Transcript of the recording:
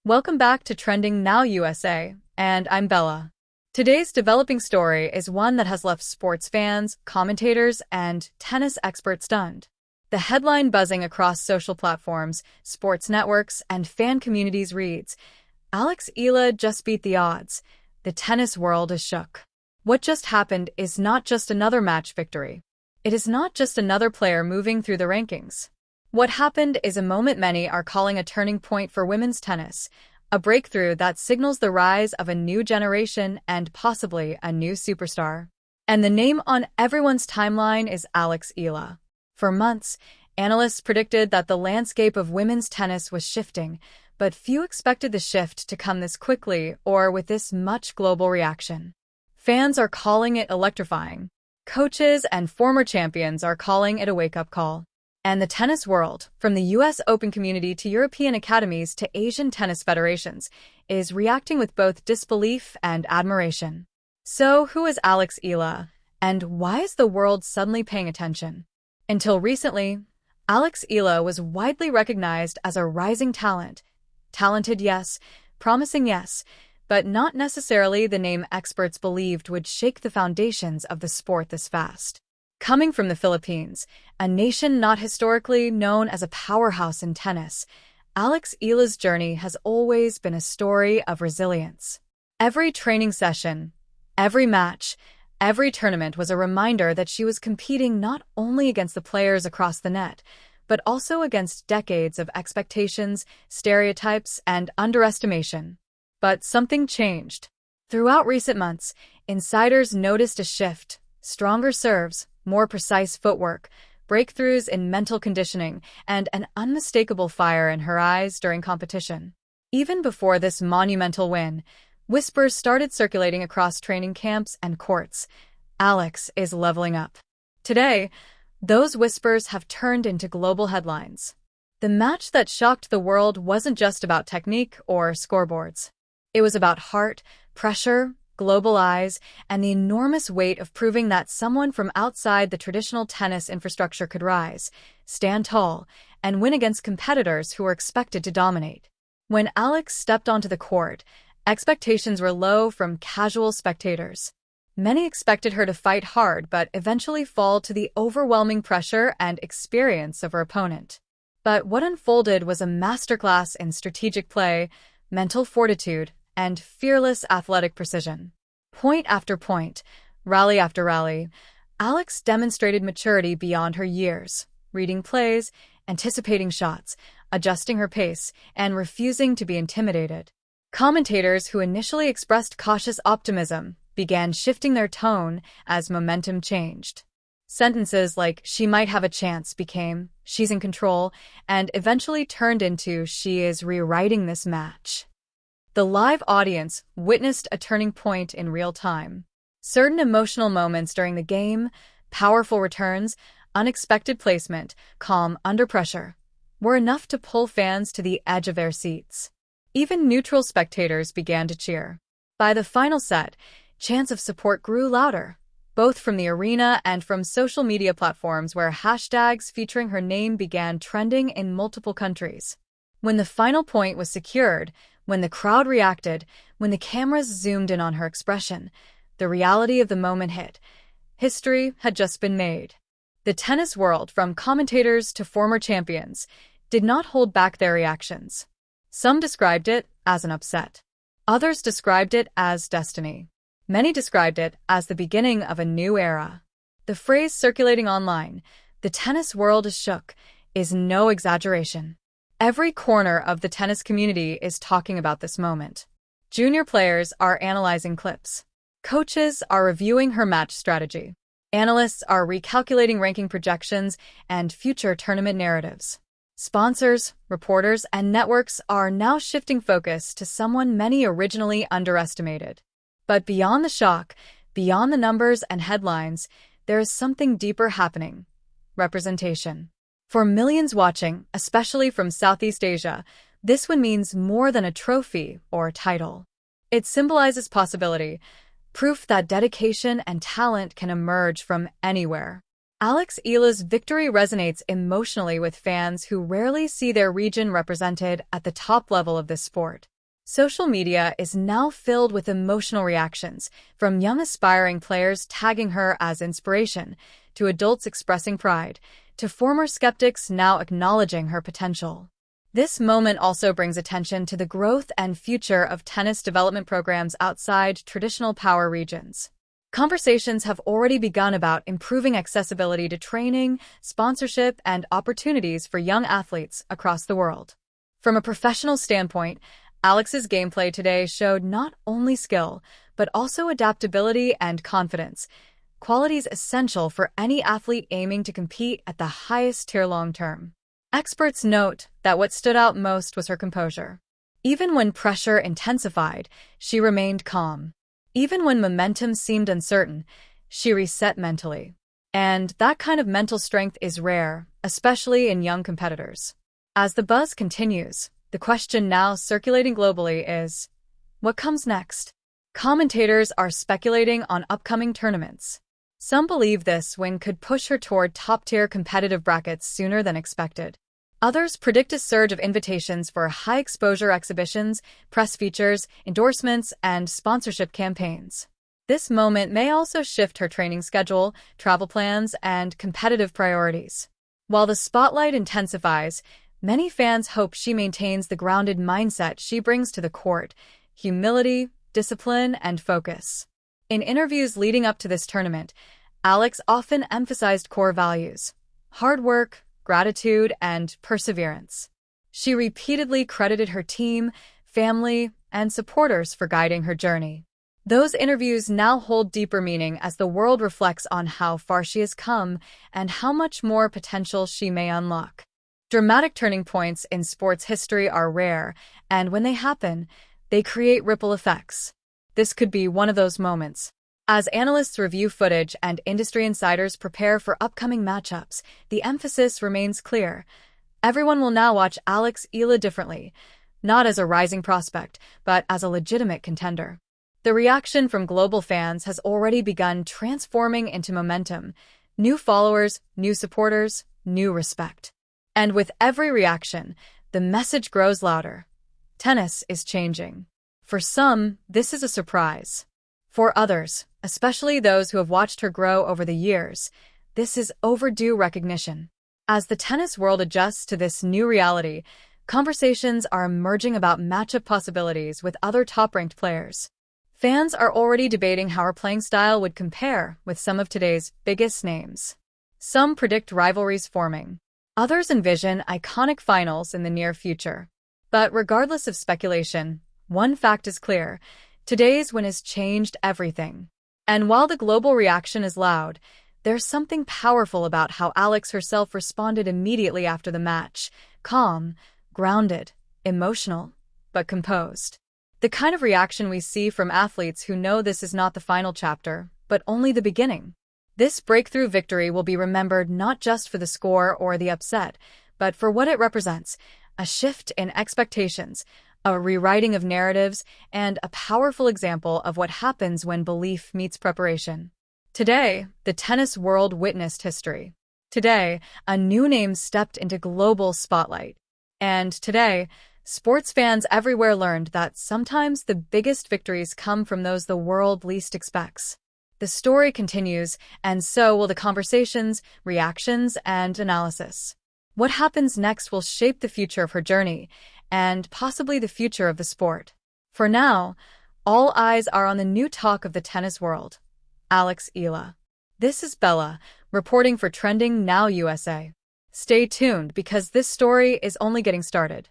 Welcome back to Trending Now USA, and I'm Bella. Today's developing story is one that has left sports fans, commentators, and tennis experts stunned. The headline buzzing across social platforms, sports networks, and fan communities reads, Alex Eala just beat the odds. The tennis world is shook. What just happened is not just another match victory. It is not just another player moving through the rankings. What happened is a moment many are calling a turning point for women's tennis, a breakthrough that signals the rise of a new generation and possibly a new superstar. And the name on everyone's timeline is Alex Eala. For months, analysts predicted that the landscape of women's tennis was shifting, but few expected the shift to come this quickly or with this much global reaction. Fans are calling it electrifying. Coaches and former champions are calling it a wake-up call. And the tennis world, from the US Open community to European academies to Asian tennis federations, is reacting with both disbelief and admiration. So, who is Alex Eala, and why is the world suddenly paying attention? Until recently, Alex Eala was widely recognized as a rising talent. Talented, yes, promising, yes, but not necessarily the name experts believed would shake the foundations of the sport this fast. Coming from the Philippines, a nation not historically known as a powerhouse in tennis, Alex Eala's journey has always been a story of resilience. Every training session, every match, every tournament was a reminder that she was competing not only against the players across the net, but also against decades of expectations, stereotypes, and underestimation. But something changed. Throughout recent months, insiders noticed a shift: stronger serves, more precise footwork, breakthroughs in mental conditioning, and an unmistakable fire in her eyes during competition. Even before this monumental win, whispers started circulating across training camps and courts. Alex is leveling up. Today, those whispers have turned into global headlines. The match that shocked the world wasn't just about technique or scoreboards. It was about heart, pressure, global eyes, and the enormous weight of proving that someone from outside the traditional tennis infrastructure could rise, stand tall, and win against competitors who were expected to dominate. When Alex stepped onto the court, expectations were low from casual spectators. Many expected her to fight hard but eventually fall to the overwhelming pressure and experience of her opponent. But what unfolded was a masterclass in strategic play, mental fortitude, and fearless athletic precision. Point after point, rally after rally, Alex demonstrated maturity beyond her years, reading plays, anticipating shots, adjusting her pace, and refusing to be intimidated. Commentators who initially expressed cautious optimism began shifting their tone as momentum changed. Sentences like "she might have a chance" became "she's in control," and eventually turned into "she is rewriting this match." The live audience witnessed a turning point in real time. Certain emotional moments during the game, powerful returns, unexpected placement, calm under pressure, were enough to pull fans to the edge of their seats. Even neutral spectators began to cheer. By the final set, chants of support grew louder, both from the arena and from social media platforms where hashtags featuring her name began trending in multiple countries. When the final point was secured, when the crowd reacted, when the cameras zoomed in on her expression, the reality of the moment hit. History had just been made. The tennis world, from commentators to former champions, did not hold back their reactions. Some described it as an upset. Others described it as destiny. Many described it as the beginning of a new era. The phrase circulating online, "the tennis world is shook," is no exaggeration. Every corner of the tennis community is talking about this moment. Junior players are analyzing clips. Coaches are reviewing her match strategy. Analysts are recalculating ranking projections and future tournament narratives. Sponsors, reporters, and networks are now shifting focus to someone many originally underestimated. But beyond the shock, beyond the numbers and headlines, there is something deeper happening: representation. For millions watching, especially from Southeast Asia, this one means more than a trophy or a title. It symbolizes possibility, proof that dedication and talent can emerge from anywhere. Alex Eala's victory resonates emotionally with fans who rarely see their region represented at the top level of this sport. Social media is now filled with emotional reactions, from young aspiring players tagging her as inspiration, to adults expressing pride, to former skeptics now acknowledging her potential. This moment also brings attention to the growth and future of tennis development programs outside traditional power regions. Conversations have already begun about improving accessibility to training, sponsorship, and opportunities for young athletes across the world. From a professional standpoint, Alex's gameplay today showed not only skill, but also adaptability and confidence, qualities essential for any athlete aiming to compete at the highest tier long-term. Experts note that what stood out most was her composure. Even when pressure intensified, she remained calm. Even when momentum seemed uncertain, she reset mentally. And that kind of mental strength is rare, especially in young competitors. As the buzz continues, the question now circulating globally is, what comes next? Commentators are speculating on upcoming tournaments. Some believe this win could push her toward top-tier competitive brackets sooner than expected. Others predict a surge of invitations for high-exposure exhibitions, press features, endorsements, and sponsorship campaigns. This moment may also shift her training schedule, travel plans, and competitive priorities. While the spotlight intensifies, many fans hope she maintains the grounded mindset she brings to the court: humility, discipline, and focus. In interviews leading up to this tournament, Alex often emphasized core values: hard work, gratitude, and perseverance. She repeatedly credited her team, family, and supporters for guiding her journey. Those interviews now hold deeper meaning as the world reflects on how far she has come and how much more potential she may unlock. Dramatic turning points in sports history are rare, and when they happen, they create ripple effects. This could be one of those moments. As analysts review footage and industry insiders prepare for upcoming matchups, the emphasis remains clear. Everyone will now watch Alex Eala differently, not as a rising prospect, but as a legitimate contender. The reaction from global fans has already begun transforming into momentum: new followers, new supporters, new respect. And with every reaction, the message grows louder. Tennis is changing. For some, this is a surprise. For others, especially those who have watched her grow over the years, this is overdue recognition. As the tennis world adjusts to this new reality, conversations are emerging about matchup possibilities with other top-ranked players. Fans are already debating how her playing style would compare with some of today's biggest names. Some predict rivalries forming. Others envision iconic finals in the near future. But regardless of speculation, one fact is clear: today's win has changed everything. And while the global reaction is loud, there's something powerful about how Alex herself responded immediately after the match: calm, grounded, emotional, but composed. The kind of reaction we see from athletes who know this is not the final chapter, but only the beginning. This breakthrough victory will be remembered not just for the score or the upset, but for what it represents: a shift in expectations, a rewriting of narratives, and a powerful example of what happens when belief meets preparation. Today, the tennis world witnessed history. Today, a new name stepped into global spotlight. And today, sports fans everywhere learned that sometimes the biggest victories come from those the world least expects. The story continues, and so will the conversations, reactions, and analysis. What happens next will shape the future of her journey, and possibly the future of the sport. For now, all eyes are on the new talk of the tennis world: Alex Eala. This is Bella, reporting for Trending Now USA. Stay tuned because this story is only getting started.